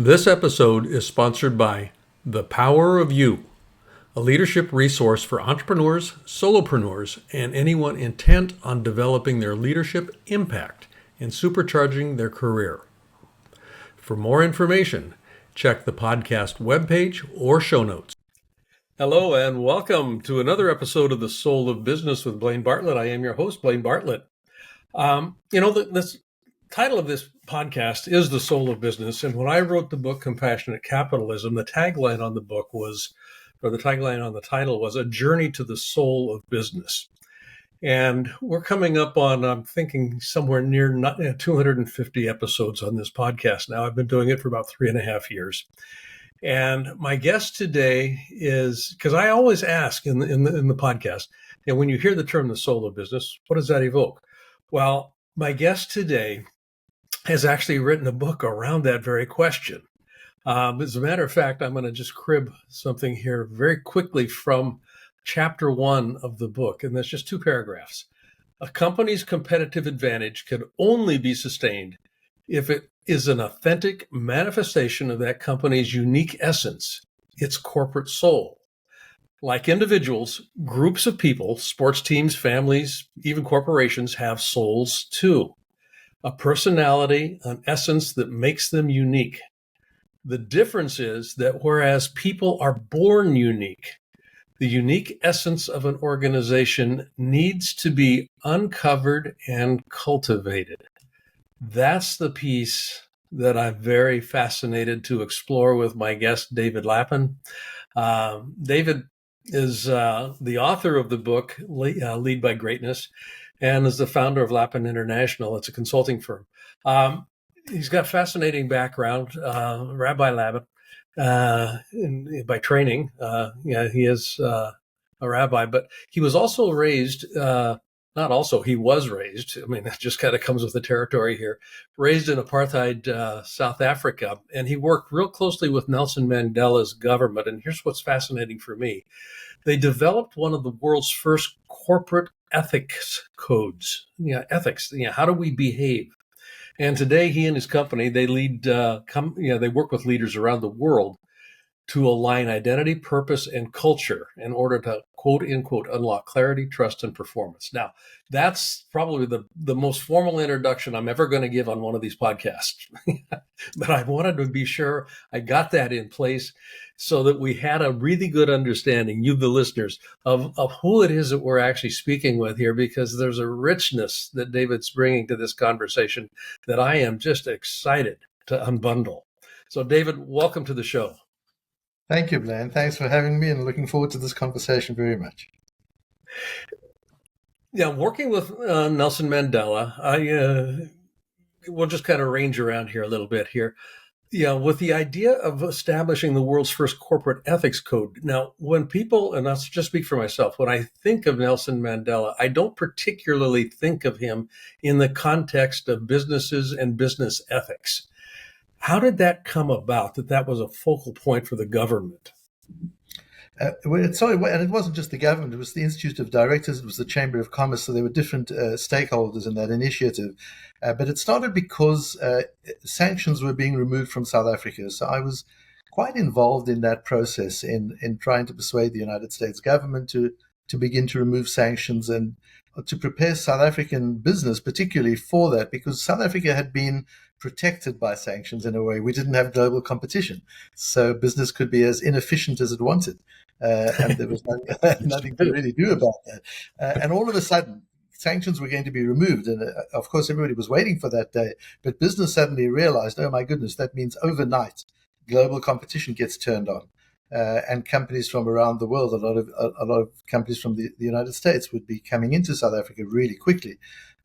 This episode is sponsored by The Power of You, a leadership resource for entrepreneurs, solopreneurs, and anyone intent on developing their leadership impact and supercharging their career. For more information, check the podcast webpage or show notes. Hello and welcome to another episode of The Soul of Business with Blaine Bartlett. I am your host, Blaine Bartlett. This title of this podcast is The Soul of Business. And when I wrote the book, Compassionate Capitalism, the tagline on the book was, or the tagline on the title was, A Journey to the Soul of Business. And we're coming up on, I'm thinking, somewhere near 250 episodes on this podcast now. I've been doing it for about 3.5 years. And my guest today is, because I always ask in the podcast, and when you hear the term the soul of business, what does that evoke? Well, my guest today has actually written a book around that very question. As a matter of fact, I'm going to just crib something here very quickly from chapter 1 of the book, and that's just 2 paragraphs. A company's competitive advantage can only be sustained if it is an authentic manifestation of that company's unique essence, its corporate soul. Like individuals, groups of people, sports teams, families, even corporations have souls too. A personality, an essence that makes them unique. The difference is that whereas people are born unique, the unique essence of an organization needs to be uncovered and cultivated. That's the piece that I'm very fascinated to explore with my guest, David Lapin. David is the author of the book, Lead by Greatness, and is the founder of Lapin International. It's a consulting firm. He's got a fascinating background, Rabbi Lapin, by training. He is a rabbi, but he was also raised, he was raised, I mean, that just kind of comes with the territory here, raised in apartheid South Africa. And he worked real closely with Nelson Mandela's government. And here's what's fascinating for me. They developed one of the world's first corporate ethics codes. Ethics. How do we behave? And today, he and his company, they they work with leaders around the world to align identity, purpose, and culture in order to, quote, unquote, unlock clarity, trust, and performance. Now, that's probably the most formal introduction I'm ever going to give on one of these podcasts. But I wanted to be sure I got that in place so that we had a really good understanding, you, the listeners, of who it is that we're actually speaking with here, because there's a richness that David's bringing to this conversation that I am just excited to unbundle. So, David, welcome to the show. Thank you, Blaine. Thanks for having me, and looking forward to this conversation very much. Yeah, working with Nelson Mandela, we'll just kind of range around here a little bit here. With the idea of establishing the world's first corporate ethics code. Now, when people, and I'll just speak for myself, when I think of Nelson Mandela, I don't particularly think of him in the context of businesses and business ethics. How did that come about, that was a focal point for the government? And it wasn't just the government, it was the Institute of Directors, it was the Chamber of Commerce, so there were different stakeholders in that initiative. But it started because sanctions were being removed from South Africa. So I was quite involved in that process in trying to persuade the United States government to begin to remove sanctions and to prepare South African business particularly for that, because South Africa had been protected by sanctions in a way. We didn't have global competition, so business could be as inefficient as it wanted, and there was nothing to really do about that. And all of a sudden, sanctions were going to be removed, and of course everybody was waiting for that day, but business suddenly realized, oh my goodness, that means overnight global competition gets turned on. And companies from around the world, a lot of companies from the United States would be coming into South Africa really quickly,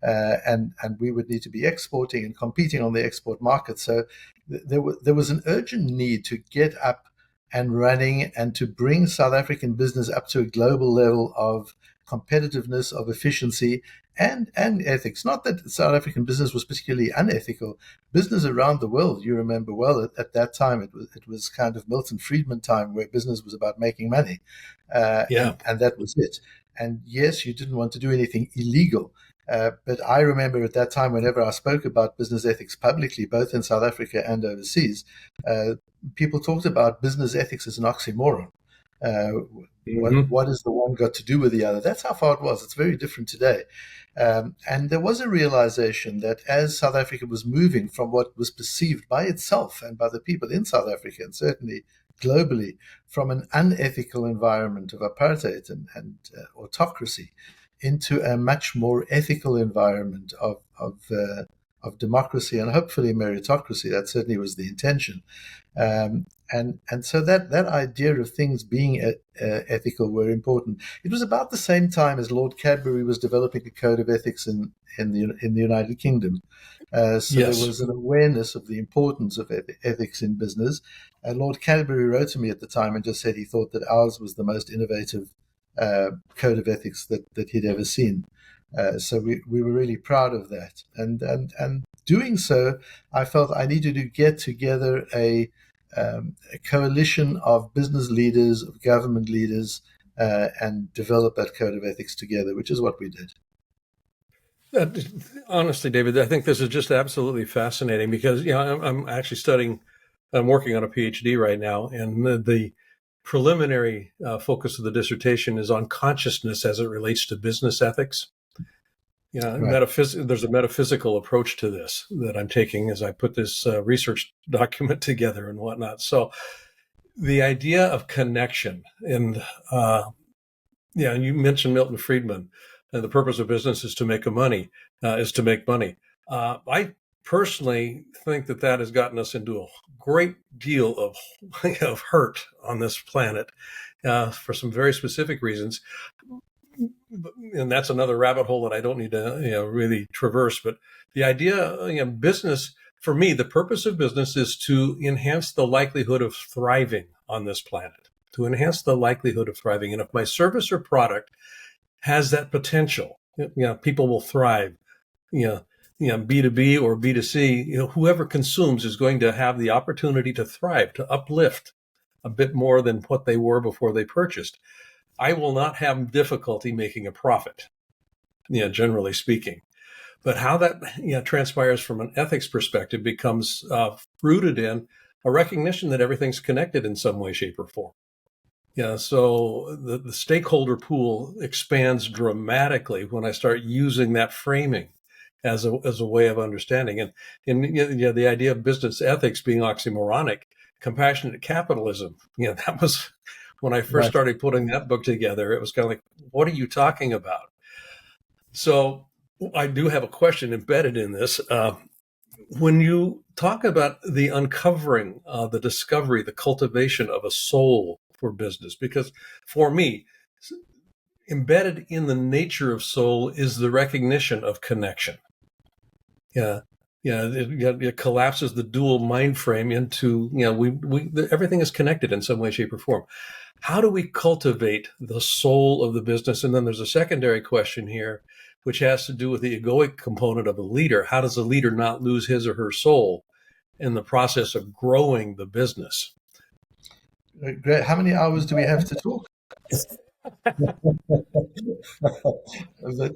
and we would need to be exporting and competing on the export market. So there was an urgent need to get up and running and to bring South African business up to a global level of competitiveness, of efficiency, and ethics. Not that South African business was particularly unethical. Business around the world, you remember well, at that time, it was kind of Milton Friedman time, where business was about making money. And that was it. And yes, you didn't want to do anything illegal, But I remember at that time, whenever I spoke about business ethics publicly, both in South Africa and overseas, people talked about business ethics as an oxymoron. Uh, Hmm. what has the one got to do with the other? That's how far it was. It's very different today. And there was a realization that as South Africa was moving from what was perceived by itself and by the people in South Africa, and certainly globally, from an unethical environment of apartheid and autocracy into a much more ethical environment of democracy and hopefully meritocracy. That certainly was the intention. And so that idea of things being ethical were important. It was about the same time as Lord Cadbury was developing a code of ethics in the United Kingdom. So there Yes. was an awareness of the importance of ethics in business. Lord Cadbury wrote to me at the time and just said he thought that ours was the most innovative code of ethics that he'd ever seen. So we were really proud of that. And doing so, I felt I needed to get together a coalition of business leaders, of government leaders, and develop that code of ethics together, which is what we did. Uh, Honestly, David, I think this is just absolutely fascinating because I'm actually studying. I'm working on a PhD right now, and the preliminary focus of the dissertation is on consciousness as it relates to business ethics. Right. There's a metaphysical approach to this that I'm taking as I put this research document together and whatnot. So the idea of connection and and you mentioned Milton Friedman. The purpose of business is to make is to make money. I personally think that has gotten us into a great deal of of hurt on this planet for some very specific reasons, and that's another rabbit hole that I don't need to really traverse. But the idea, business for me, the purpose of business is to enhance the likelihood of thriving on this planet. To enhance the likelihood of thriving, and if my service or product has that potential, people will thrive. B2B or B2C, whoever consumes is going to have the opportunity to thrive, to uplift a bit more than what they were before they purchased. I will not have difficulty making a profit, generally speaking. But how that transpires from an ethics perspective becomes rooted in a recognition that everything's connected in some way, shape, or form. So the stakeholder pool expands dramatically when I start using that framing as a way of understanding. And the idea of business ethics being oxymoronic, compassionate capitalism, that was when I first Right. started putting that book together. It was kind of like, what are you talking about? So I do have a question embedded in this. When you talk about the uncovering, the discovery, the cultivation of a soul for business, because for me, embedded in the nature of soul is the recognition of connection. Yeah. It collapses the dual mind frame into, everything is connected in some way, shape, or form. How do we cultivate the soul of the business? And then there's a secondary question here, which has to do with the egoic component of a leader. How does a leader not lose his or her soul in the process of growing the business? Great. How many hours do we have to talk? but,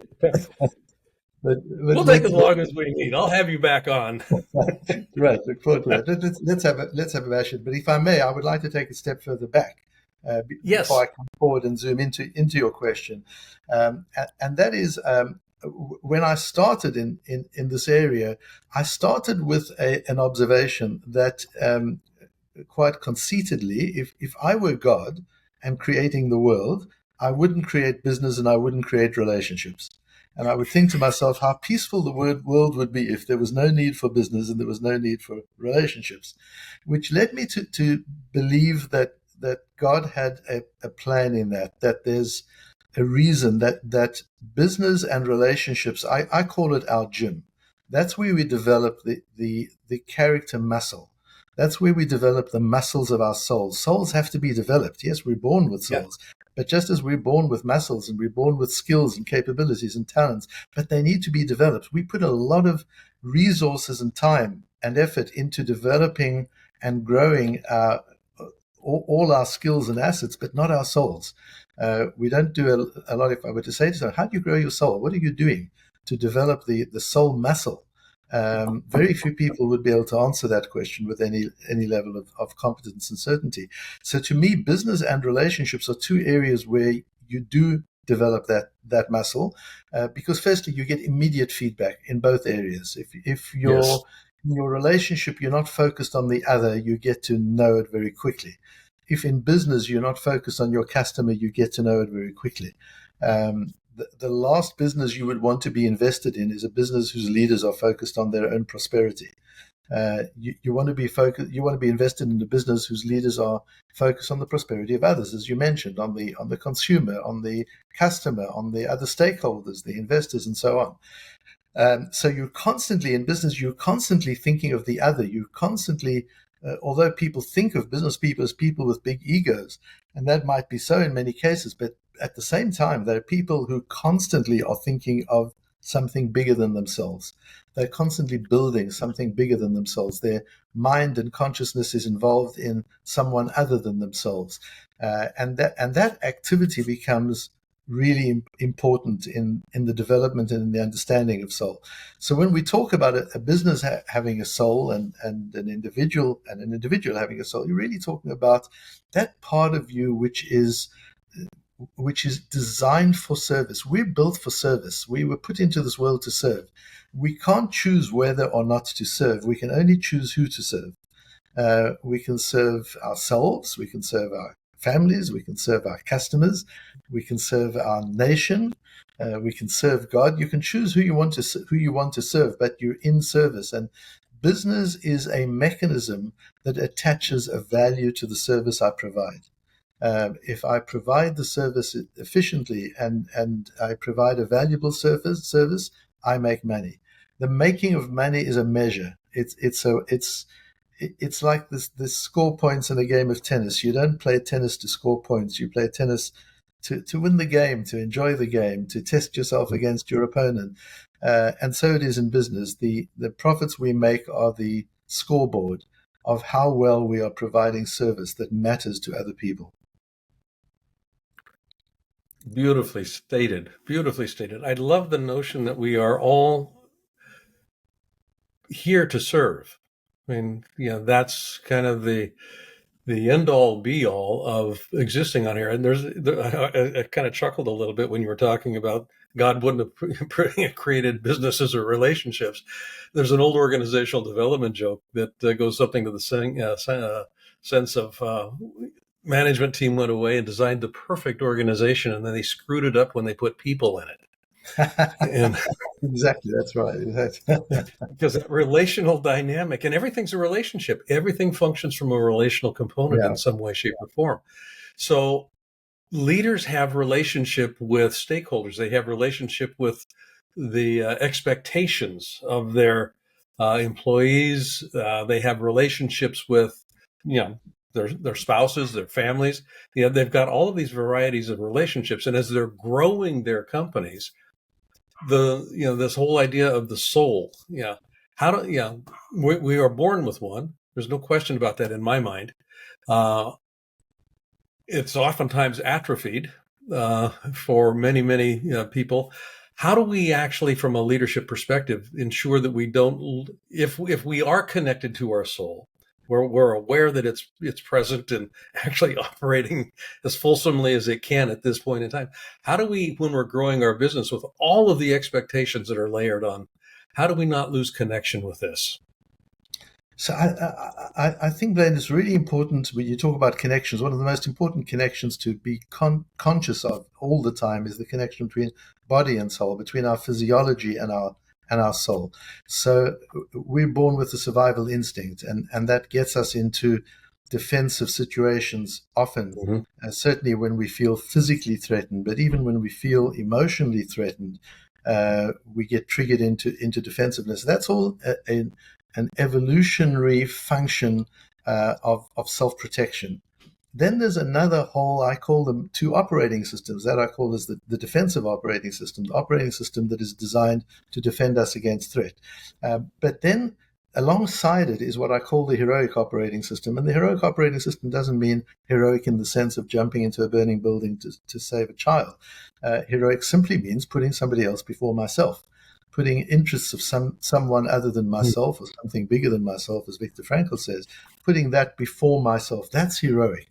but We'll take as long as we need. I'll have you back on. right. Look forward to that. Let's have a bash it. But if I may, I would like to take a step further back before I Yes. come forward and zoom into your question, and that is when I started in this area, I started with an observation that quite conceitedly, if I were God and creating the world, I wouldn't create business and I wouldn't create relationships. And I would think to myself how peaceful the world would be if there was no need for business and there was no need for relationships, which led me to believe that God had a plan in that there's a reason that business and relationships, I call it our gym. That's where we develop the character muscle. That's where we develop the muscles of our souls. Souls have to be developed. Yes, we're born with Yeah. souls, but just as we're born with muscles and we're born with skills and capabilities and talents, but they need to be developed. We put a lot of resources and time and effort into developing and growing all our skills and assets, but not our souls. We don't do a lot. If I were to say to someone, how do you grow your soul? What are you doing to develop the soul muscle? Very few people would be able to answer that question with any level of competence and certainty. So to me, business and relationships are two areas where you do develop that muscle, because firstly, you get immediate feedback in both areas. If Yes. in your relationship, you're not focused on the other, you get to know it very quickly. If in business you're not focused on your customer, you get to know it very quickly. The last business you would want to be invested in is a business whose leaders are focused on their own prosperity. You want to be focused. You want to be invested in a business whose leaders are focused on the prosperity of others, as you mentioned, on the consumer, on the customer, on the other stakeholders, the investors, and so on. So you're constantly in business. You're constantly thinking of the other. You constantly, although people think of business people as people with big egos, and that might be so in many cases, but at the same time, there are people who constantly are thinking of something bigger than themselves. They're constantly building something bigger than themselves. Their mind and consciousness is involved in someone other than themselves, and that activity becomes really important in the development and in the understanding of soul. So when we talk about a business having a soul and an individual having a soul, you're really talking about that part of you which is designed for service. We're built for service. We were put into this world to serve. We can't choose whether or not to serve. We can only choose who to serve. We can serve ourselves. We can serve our families. We can serve our customers. We can serve our nation. We can serve God. You can choose who you want to serve, but you're in service. And business is a mechanism that attaches a value to the service I provide. If I provide the service efficiently and I provide a valuable service, I make money. The making of money is a measure. It's like this score points in a game of tennis. You don't play tennis to score points. You play tennis to win the game, to enjoy the game, to test yourself against your opponent. And so it is in business. The profits we make are the scoreboard of how well we are providing service that matters to other people. Beautifully stated. Beautifully stated. I love the notion that we are all here to serve. I mean, that's kind of the end all be all of existing on here. And I kind of chuckled a little bit when you were talking about God wouldn't have created businesses or relationships. There's an old organizational development joke that goes something to the sense of management team went away and designed the perfect organization, and then they screwed it up when they put people in it. And Exactly, that's right. because that relational dynamic, and everything's a relationship. Everything functions from a relational component in some way, shape, or form. So leaders have relationship with stakeholders. They have relationship with the expectations of their employees. They have relationships with, their spouses, their families. They've got all of these varieties of relationships, and as they're growing their companies, this whole idea of the soul, we are born with one. There's no question about that in my mind. It's oftentimes atrophied for many people. How do we actually, from a leadership perspective, ensure that we don't, if we are connected to our soul, we're aware that it's present and actually operating as fulsomely as it can at this point in time. How do we, when we're growing our business with all of the expectations that are layered on, how do we not lose connection with this? So I think, Blaine, it's really important when you talk about connections. One of the most important connections to be conscious of all the time is the connection between body and soul, between our physiology and our soul. So we're born with a survival instinct, and that gets us into defensive situations often, certainly when we feel physically threatened, but even when we feel emotionally threatened, we get triggered into defensiveness. That's all an evolutionary function of self-protection. Then there's another whole, I call them two operating systems, that I call as the defensive operating system, the operating system that is designed to defend us against threat. But then alongside it is what I call the heroic operating system. And the heroic operating system doesn't mean heroic in the sense of jumping into a burning building to save a child. Heroic simply means putting somebody else before myself. putting interests of someone other than myself or something bigger than myself, as Viktor Frankl says, putting that before myself, that's heroic.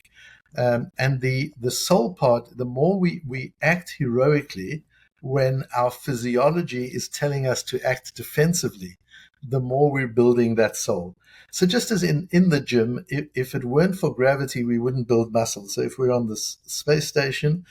And the soul part, the more we act heroically when our physiology is telling us to act defensively, the more we're building that soul. So just as in the gym, if it weren't for gravity, we wouldn't build muscle. So if we're on the space station,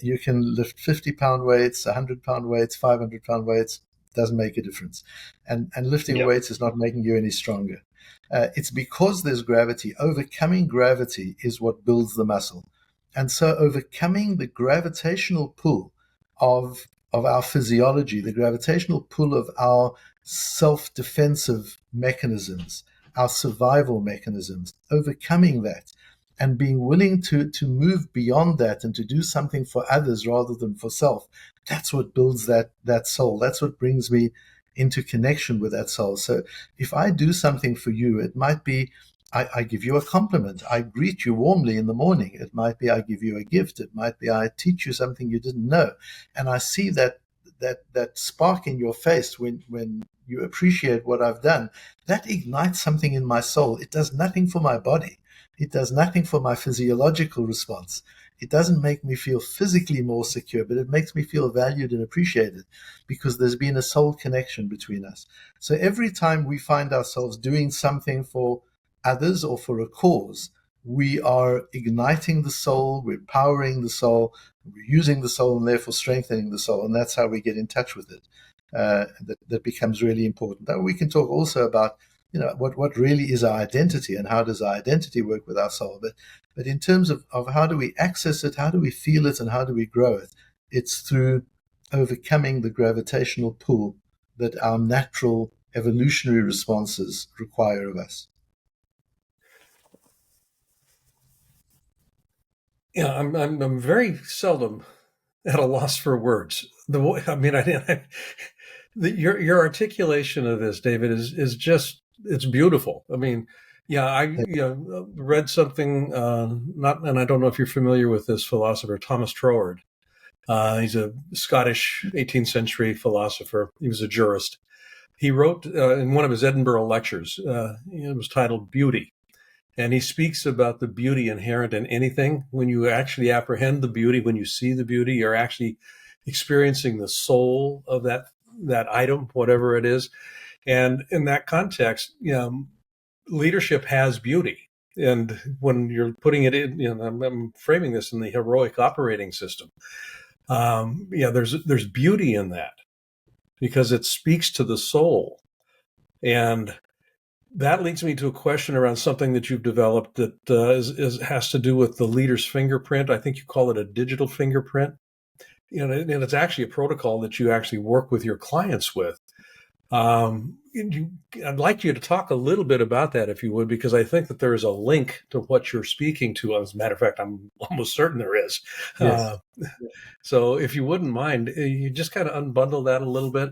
you can lift 50-pound weights, 100-pound weights, 500-pound weights, doesn't make a difference. And lifting weights is not making you any stronger. It's because there's gravity. Overcoming gravity is what builds the muscle. And so overcoming the gravitational pull of our physiology, the gravitational pull of our self-defensive mechanisms, our survival mechanisms, overcoming that and being willing to move beyond that and to do something for others rather than for self, that's what builds that soul. That's what brings me into connection with that soul. So if I do something for you, it might be I give you a compliment. I greet you warmly in the morning. It might be I give you a gift. It might be I teach you something you didn't know. And I see that spark in your face when you appreciate what I've done. That ignites something in my soul. It does nothing for my body. It does nothing for my physiological response. It doesn't make me feel physically more secure, but it makes me feel valued and appreciated because there's been a soul connection between us. So every time we find ourselves doing something for others or for a cause, we are igniting the soul, we're powering the soul, we're using the soul and therefore strengthening the soul. And that's how we get in touch with it. That becomes really important. Now, we can talk also about what really is our identity and how does our identity work with our soul. But in terms of how do we access it, how do we feel it, and how do we grow it, it's through overcoming the gravitational pull that our natural evolutionary responses require of us. Yeah, I'm very seldom at a loss for words. Your articulation of this, David, is just it's beautiful. I mean, yeah, I read something and I don't know if you're familiar with this philosopher Thomas Troward. He's a Scottish 18th century philosopher. He was a jurist. He wrote in one of his Edinburgh lectures. It was titled "Beauty." And he speaks about the beauty inherent in anything. When you actually apprehend the beauty, when you see the beauty, you're actually experiencing the soul of that item, whatever it is. And in that context, leadership has beauty. And when you're putting it in, I'm framing this in the heroic operating system. There's beauty in that because it speaks to the soul. And that leads me to a question around something that you've developed that has to do with the leader's fingerprint. I think you call it a digital fingerprint. And it's actually a protocol that you actually work with your clients with. I'd like you to talk a little bit about that, if you would, because I think that there is a link to what you're speaking to. As a matter of fact, I'm almost certain there is. Yes. So if you wouldn't mind, you just kind of unbundle that a little bit.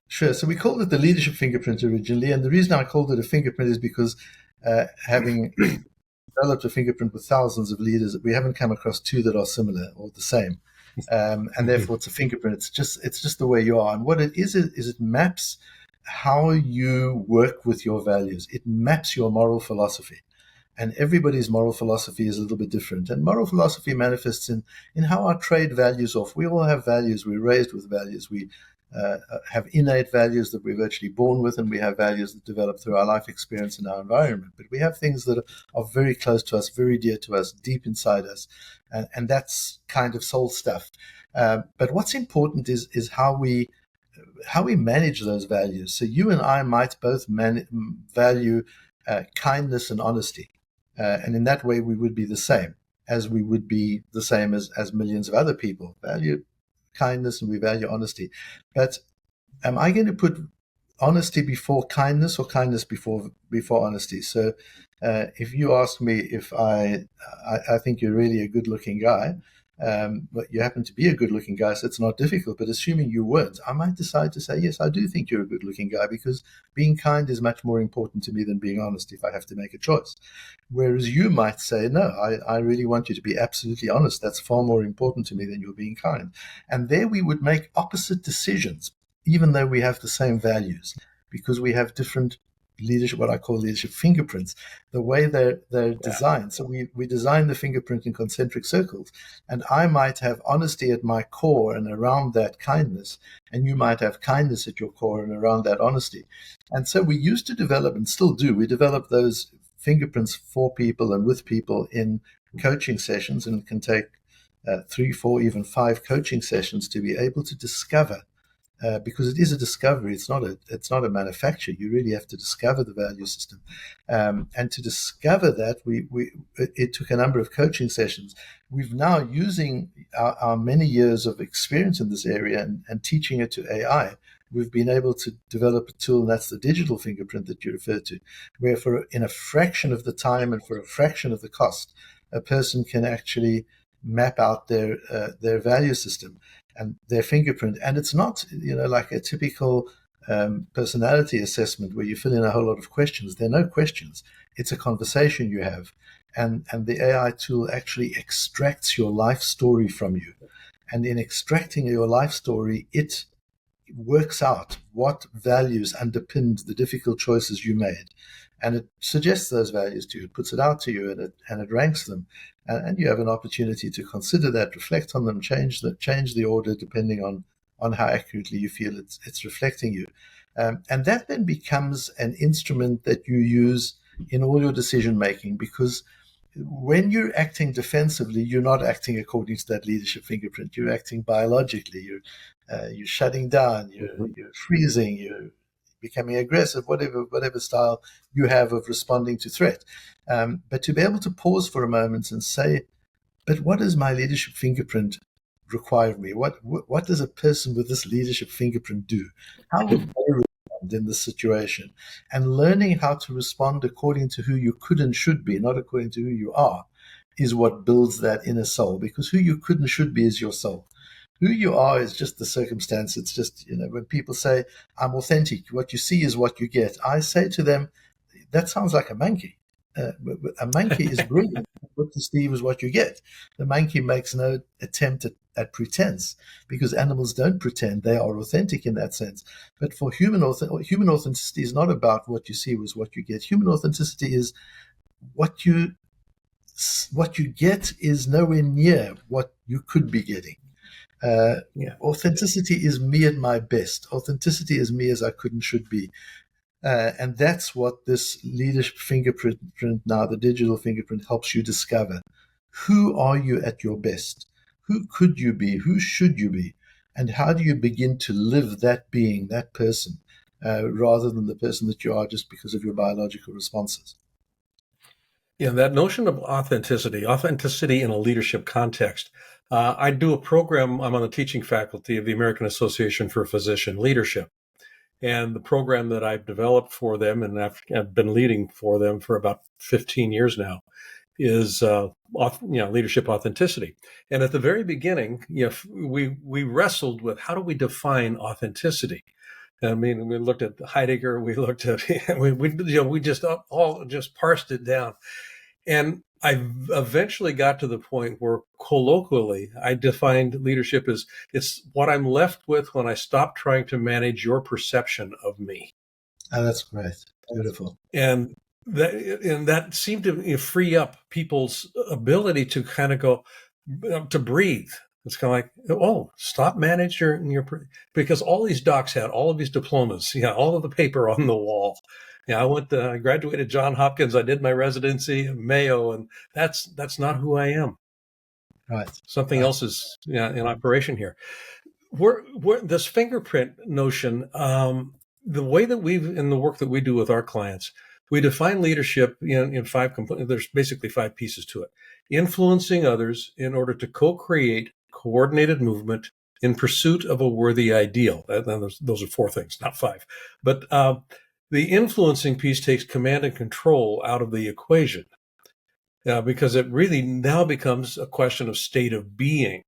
Sure. So we called it the leadership fingerprint originally. And the reason I called it a fingerprint is because having developed a fingerprint with thousands of leaders, we haven't come across two that are similar or the same. And therefore it's a fingerprint. It's just the way you are. And what it is it maps how you work with your values. It maps your moral philosophy. And everybody's moral philosophy is a little bit different. And moral philosophy manifests in how our trade values off. We all have values. We're raised with values. We have innate values that we're virtually born with, and we have values that develop through our life experience and our environment. But we have things that are very close to us, very dear to us, deep inside us. And that's kind of soul stuff. But what's important is how we manage those values. So you and I might both value kindness and honesty. And in that way, we would be the same, as we would be the same as millions of other people value kindness and we value honesty. But am I going to put honesty before kindness or kindness before honesty? So if you ask me if I think you're really a good-looking guy, but you happen to be a good-looking guy, so it's not difficult. But assuming you weren't, I might decide to say, yes, I do think you're a good-looking guy because being kind is much more important to me than being honest if I have to make a choice. Whereas you might say, no, I really want you to be absolutely honest. That's far more important to me than you're being kind. And there we would make opposite decisions even though we have the same values, because we have different leadership, what I call leadership fingerprints, the way they're designed. So we design the fingerprint in concentric circles, and I might have honesty at my core and around that kindness, and you might have kindness at your core and around that honesty. And so we used to develop, and still do, we develop those fingerprints for people and with people in coaching sessions, and it can take 3, 4, even 5 coaching sessions to be able to discover, because it is a discovery. It's not a manufacture. You really have to discover the value system, and to discover that, it took a number of coaching sessions. We've now, using our many years of experience in this area and teaching it to AI, we've been able to develop a tool, and that's the digital fingerprint that you referred to, where in a fraction of the time and for a fraction of the cost, a person can actually map out their value system and their fingerprint. And it's not, like a typical personality assessment where you fill in a whole lot of questions. There are no questions. It's a conversation you have. And the AI tool actually extracts your life story from you. And in extracting your life story, it works out what values underpinned the difficult choices you made. And it suggests those values to you. It puts it out to you, and it ranks them. And you have an opportunity to consider that, reflect on them, change the order depending on how accurately you feel it's reflecting you. And that then becomes an instrument that you use in all your decision making, because when you're acting defensively, you're not acting according to that leadership fingerprint. You're acting biologically. You're shutting down. You're freezing. You're becoming aggressive. Whatever style you have of responding to threat. But to be able to pause for a moment and say, "But what does my leadership fingerprint require of me? What does a person with this leadership fingerprint do? How would they respond in this situation?" And learning how to respond according to who you could and should be, not according to who you are, is what builds that inner soul. Because who you could and should be is your soul. Who you are is just the circumstance. It's just, when people say, "I'm authentic," what you see is what you get. I say to them, that sounds like a monkey. A monkey is brilliant. What you see is what you get. The monkey makes no attempt at pretense, because animals don't pretend. They are authentic in that sense. But for human authenticity is not about what you see was what you get. Human authenticity is what you get is nowhere near what you could be getting. Authenticity is me at my best. Authenticity is me as I could and should be. And that's what this leadership fingerprint now, the digital fingerprint, helps you discover. Who are you at your best? Who could you be? Who should you be? And how do you begin to live that being, that person, rather than the person that you are just because of your biological responses? Yeah, that notion of authenticity in a leadership context. I do a program. I'm on the teaching faculty of the American Association for Physician Leadership. And the program that I've developed for them, and I've been leading for them for about 15 years now, is leadership authenticity. And at the very beginning, we wrestled with, how do we define authenticity? I mean, we looked at Heidegger, we looked at we just all just parsed it down, and I eventually got to the point where colloquially I defined leadership as, it's what I'm left with when I stop trying to manage your perception of me. Oh, that's great. Beautiful. And that seemed to free up people's ability to kind of go, to breathe. It's kind of like, oh, stop managing your, because all these docs had all of these diplomas, all of the paper on the wall. I graduated Johns Hopkins. I did my residency at Mayo, and that's not who I am. Right. Something else is in operation here. We're this fingerprint notion, the way that in the work that we do with our clients, we define leadership in 5 there's basically 5 pieces to it. Influencing others in order to co-create coordinated movement in pursuit of a worthy ideal. Those are 4 things, not 5. But the influencing piece takes command and control out of the equation, because it really now becomes a question of state of being.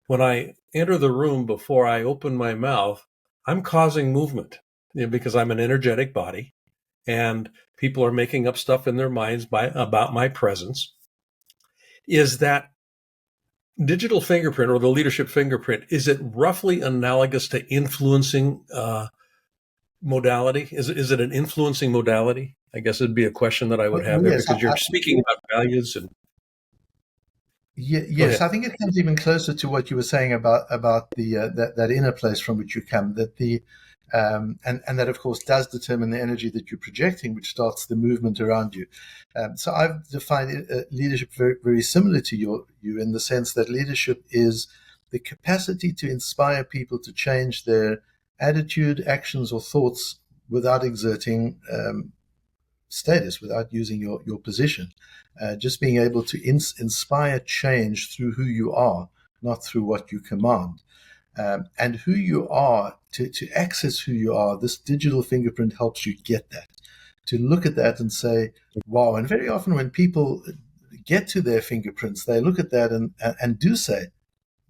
When I enter the room, before I open my mouth, I'm causing movement, because I'm an energetic body, and people are making up stuff in their minds about my presence. Is that digital fingerprint or the leadership fingerprint, is it roughly analogous to influencing modality? Is it an influencing modality? I guess it'd be a question that I would have Well, there yes, because you're speaking about values and go yes, ahead. I think it comes even closer to what you were saying about the that inner place from which you come. That the and that of course does determine the energy that you're projecting, which starts the movement around you. So I've defined leadership very similar to you in the sense that leadership is the capacity to inspire people to change their attitude, actions, or thoughts without exerting status, without using your position. Just being able to inspire change through who you are, not through what you command. And who you are, to access who you are, this digital fingerprint helps you get that, to look at that and say, wow. And very often when people get to their fingerprints, they look at that and do say,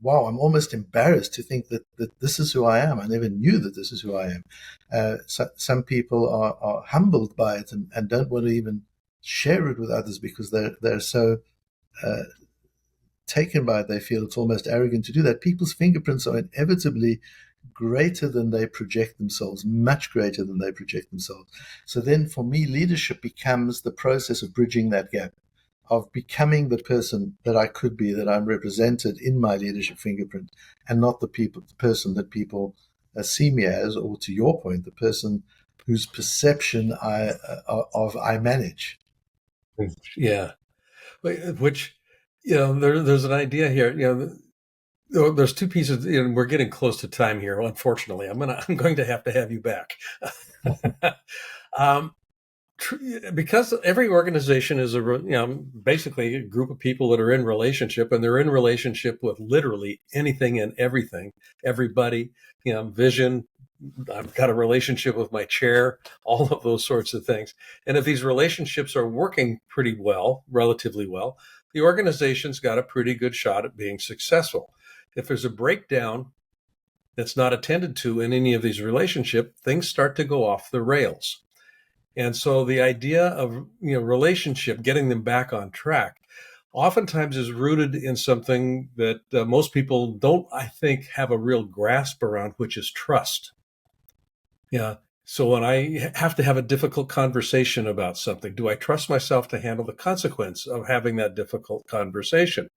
wow, I'm almost embarrassed to think that this is who I am. I never knew that this is who I am. So, some people are humbled by it and don't want to even share it with others because they're so uh, taken by it. They feel it's almost arrogant to do that. People's fingerprints are inevitably greater than they project themselves, much greater than they project themselves. So then for me, leadership becomes the process of bridging that gap, of becoming the person that I could be, that I'm represented in my leadership fingerprint, and not the person that people see me as, or to your point, the person whose perception I manage. Yeah, which there's an idea here. There's two pieces. We're getting close to time here. Unfortunately, I'm going to have you back. um, because every organization is basically a group of people that are in relationship, and they're in relationship with literally anything and everything, everybody, vision. I've got a relationship with my chair, all of those sorts of things. And if these relationships are working pretty well, relatively well, the organization's got a pretty good shot at being successful. If there's a breakdown that's not attended to in any of these relationships, things start to go off the rails. And so the idea of relationship, getting them back on track, oftentimes is rooted in something that most people don't, I think, have a real grasp around, which is trust. Yeah. So when I have to have a difficult conversation about something, do I trust myself to handle the consequence of having that difficult conversation?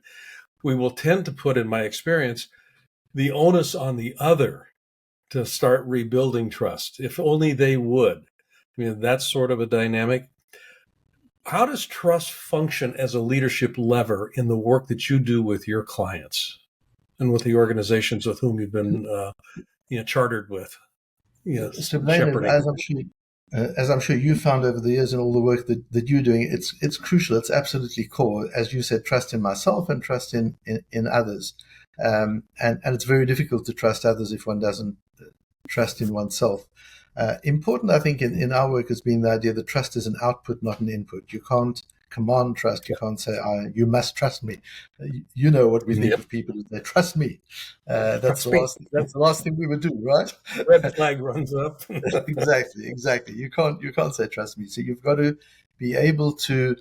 We will tend to put, in my experience, the onus on the other to start rebuilding trust. If only they would. That's sort of a dynamic. How does trust function as a leadership lever in the work that you do with your clients and with the organizations with whom you've been chartered with, So, Blaine, shepherding? as I'm sure you found over the years in all the work that you're doing, it's crucial. It's absolutely core, as you said, trust in myself and trust in others. And it's very difficult to trust others if one doesn't trust in oneself. Important, I think, in our work has been the idea that trust is an output, not an input. You can't command trust. You can't say, you must trust me. You know what we think Yep. of people is they trust me. That's Trust the me. last thing we would do, right? Red flag runs up. Exactly. You can't say trust me. So you've got to be able to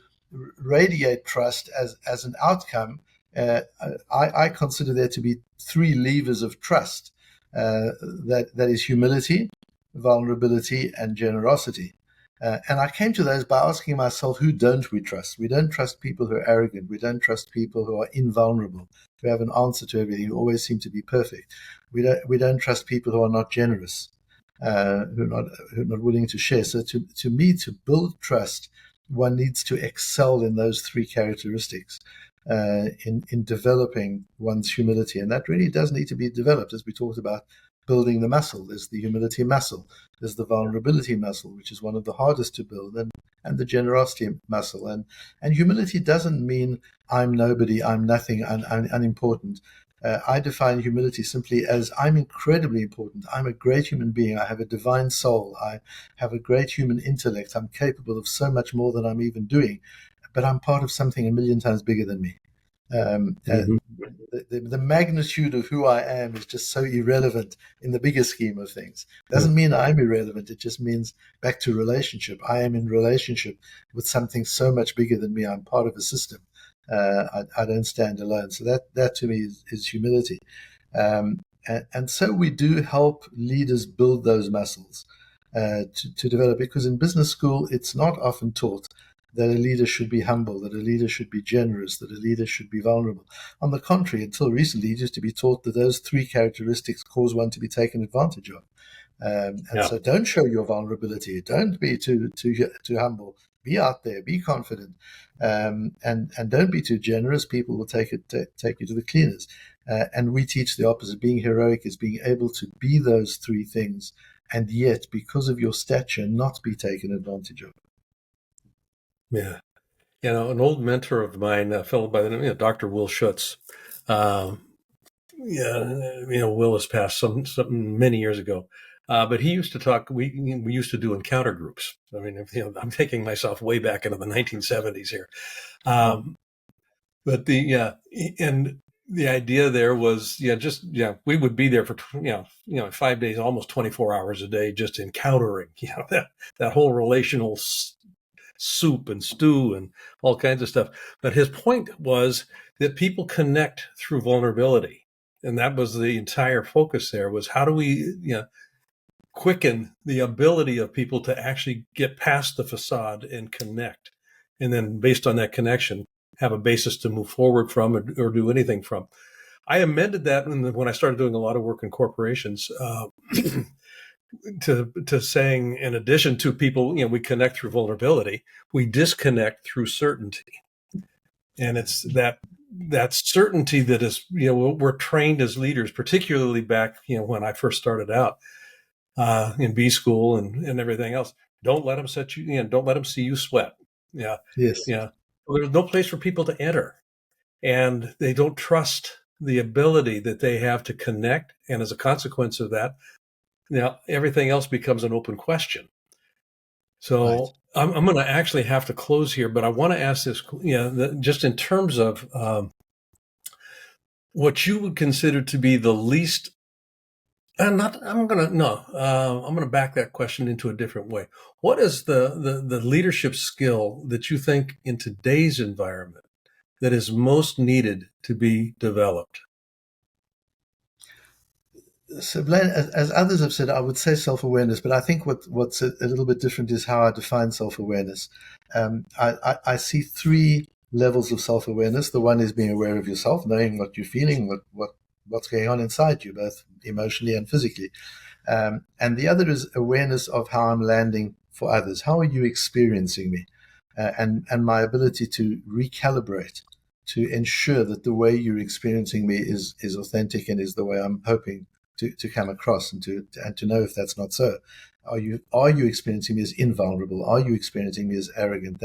radiate trust as an outcome. I consider there to be three levers of trust. That is humility, vulnerability, and generosity. And I came to those by asking myself, who don't we trust? We don't trust people who are arrogant. We don't trust people who are invulnerable, who have an answer to everything, who always seem to be perfect. We don't trust people who are not generous, who are not willing to share. So to me, to build trust, one needs to excel in those three characteristics. In developing one's humility. And that really does need to be developed, as we talked about building the muscle. There's the humility muscle, there's the vulnerability muscle, which is one of the hardest to build, and the generosity muscle. And humility doesn't mean I'm nobody, I'm nothing, I'm unimportant. I define humility simply as I'm incredibly important. I'm a great human being. I have a divine soul. I have a great human intellect. I'm capable of so much more than I'm even doing, but I'm part of something a million times bigger than me. Um, uh, Mhm. the magnitude of who I am is just so irrelevant in the bigger scheme of things. Doesn't mean I'm irrelevant. It just means back to relationship. I am in relationship with something so much bigger than me. I'm part of a system. I don't stand alone. So that to me is humility. And so we do help leaders build those muscles to develop, because in business school, it's not often taught that a leader should be humble, that a leader should be generous, that a leader should be vulnerable. On the contrary, until recently, it used to be taught that those three characteristics cause one to be taken advantage of. And Yeah. so don't show your vulnerability. Don't be too humble. Be out there. Be confident. And don't be too generous. People will take you to the cleaners. And we teach the opposite. Being heroic is being able to be those three things, and yet, because of your stature, not be taken advantage of. Yeah. An old mentor of mine, a fellow by the name of Dr. Will Schutz. Will has passed some many years ago. But he used to talk. We used to do encounter groups. I mean, I'm taking myself way back into the 1970s here. But and the idea there was, we would be there for 5 days, almost 24 hours a day, just encountering, that whole relational soup and stew and all kinds of stuff. But his point was that people connect through vulnerability. And that was the entire focus there, was how do we, quicken the ability of people to actually get past the facade and connect. And then based on that connection, have a basis to move forward from or do anything from. I amended that when I started doing a lot of work in corporations, to saying, in addition to people, we connect through vulnerability, we disconnect through certainty. And it's that certainty that is, we're trained as leaders, particularly back, when I first started out in B school and everything else. Don't let them set you, don't let them see you sweat. Yeah. Yes. Yeah. Well, there's no place for people to enter, and they don't trust the ability that they have to connect. And as a consequence of that, everything else becomes an open question. So Right. I'm going to actually have to close here, but I want to ask this, just in terms of what you would consider to be the least. I'm going to back that question into a different way. What is the leadership skill that you think in today's environment that is most needed to be developed? So, Blaine, as others have said, I would say self-awareness, but I think what's a little bit different is how I define self-awareness. I see three levels of self-awareness. The one is being aware of yourself, knowing what you're feeling, what's going on inside you, both emotionally and physically. And the other is awareness of how I'm landing for others. How are you experiencing me? And my ability to recalibrate to ensure that the way you're experiencing me is authentic and is the way I'm hoping to come across, and to know if that's not so. Are you experiencing me as invulnerable? Are you experiencing me as arrogant?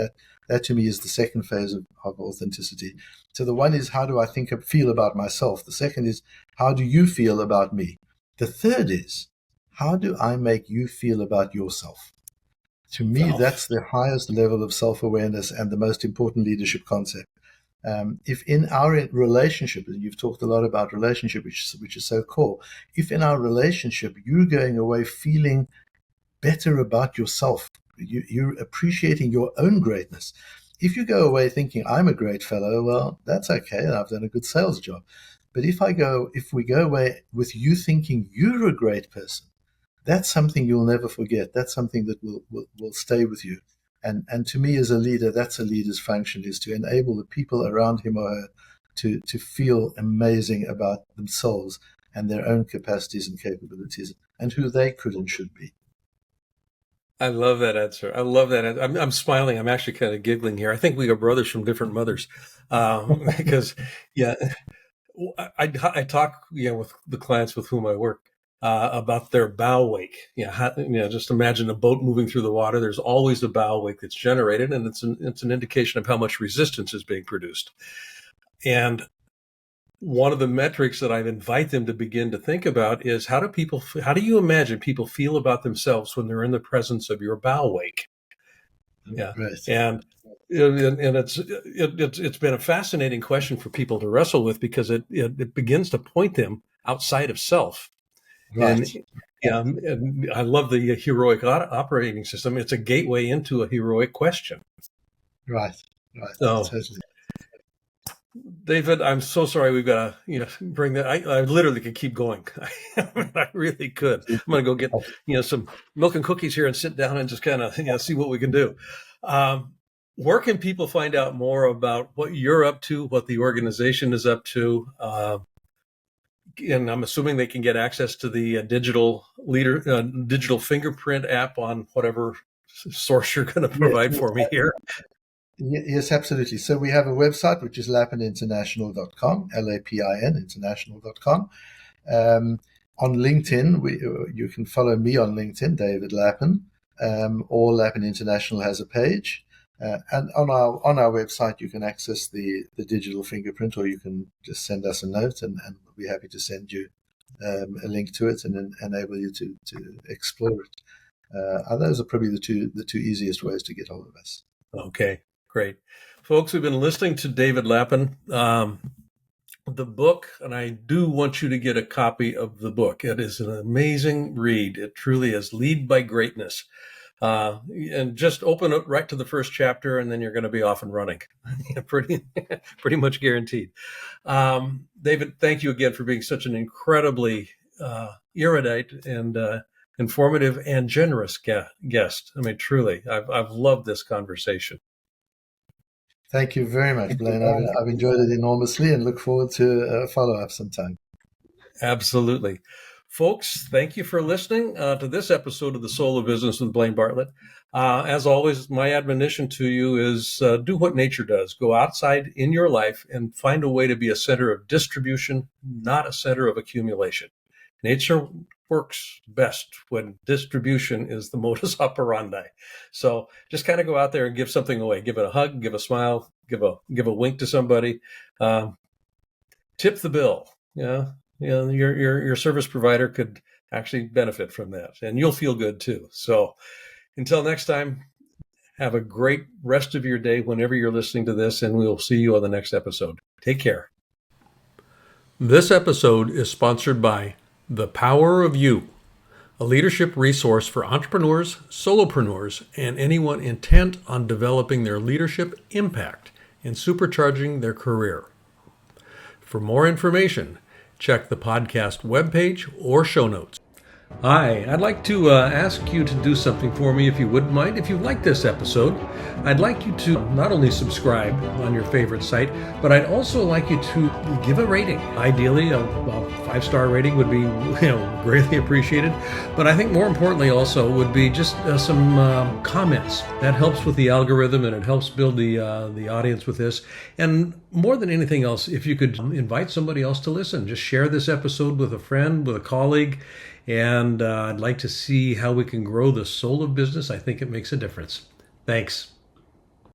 That to me is the second phase of authenticity. So the one is, how do I feel about myself? The second is, how do you feel about me? The third is, how do I make you feel about yourself? To me, that's the highest level of self-awareness and the most important leadership concept. If in our relationship, and you've talked a lot about relationship, which is so core, if in our relationship you're going away feeling better about yourself, you're appreciating your own greatness. If you go away thinking, I'm a great fellow, well, that's okay, I've done a good sales job. But if we go away with you thinking you're a great person, that's something you'll never forget. That's something that will stay with you. And to me, as a leader, that's a leader's function, is to enable the people around him or her to feel amazing about themselves and their own capacities and capabilities and who they could and should be. I love that answer. I love that. I'm smiling. I'm actually kind of giggling here. I think we are brothers from different mothers, because yeah, I talk with the clients with whom I work about their bow wake. Just imagine a boat moving through the water. There's always a bow wake that's generated, and it's an indication of how much resistance is being produced. And one of the metrics that I invite them to begin to think about is, how do you imagine people feel about themselves when they're in the presence of your bow wake? Yeah. Right. And it's been a fascinating question for people to wrestle with, because it begins to point them outside of self. Right. And I love the heroic operating system. It's a gateway into a heroic question. Right. Right. So Totally. David, I'm so sorry. We've got to, bring that. I literally could keep going. I really could. I'm going to go get, some milk and cookies here and sit down and just kind of, see what we can do. Where can people find out more about what you're up to, what the organization is up to? And I'm assuming they can get access to the digital fingerprint app on whatever source you're going to provide for me here. Yes, absolutely. So we have a website, which is lapininternational.com, Lapin international.com. On LinkedIn, you can follow me on LinkedIn, David Lapin, or Lapin International has a page. And on our website, you can access the digital fingerprint, or you can just send us a note, and we'll be happy to send you a link to it and then enable you to explore it. Those are probably the two easiest ways to get hold of us. Okay, great. Folks, we've been listening to David Lapin. The book, and I do want you to get a copy of the book. It is an amazing read. It truly is. Lead by Greatness. And just open it right to the first chapter, and then you're going to be off and running. pretty much guaranteed. David, thank you again for being such an incredibly erudite and informative and generous guest. I mean, truly, I've loved this conversation. Thank you very much, Blaine. I've enjoyed it enormously and look forward to a follow-up sometime. Absolutely. Folks, thank you for listening to this episode of The Soul of Business with Blaine Bartlett. As always, my admonition to you is do what nature does. Go outside in your life and find a way to be a center of distribution, not a center of accumulation. Nature works best when distribution is the modus operandi. So just kind of go out there and give something away. Give it a hug, give a smile, give a wink to somebody. Tip the bill. Yeah. Your service provider could actually benefit from that, and you'll feel good too. So until next time, have a great rest of your day whenever you're listening to this, and we'll see you on the next episode. Take care. This episode is sponsored by The Power of You, a leadership resource for entrepreneurs, solopreneurs, and anyone intent on developing their leadership impact and supercharging their career. For more information, check the podcast webpage or show notes. Hi, I'd like to ask you to do something for me if you wouldn't mind. If you like this episode, I'd like you to not only subscribe on your favorite site, but I'd also like you to give a rating. Ideally, a 5-star rating would be greatly appreciated. But I think more importantly also would be just some comments. That helps with the algorithm and it helps build the audience with this. And more than anything else, if you could invite somebody else to listen, just share this episode with a friend, with a colleague. And I'd like to see how we can grow the soul of business. I think it makes a difference. Thanks.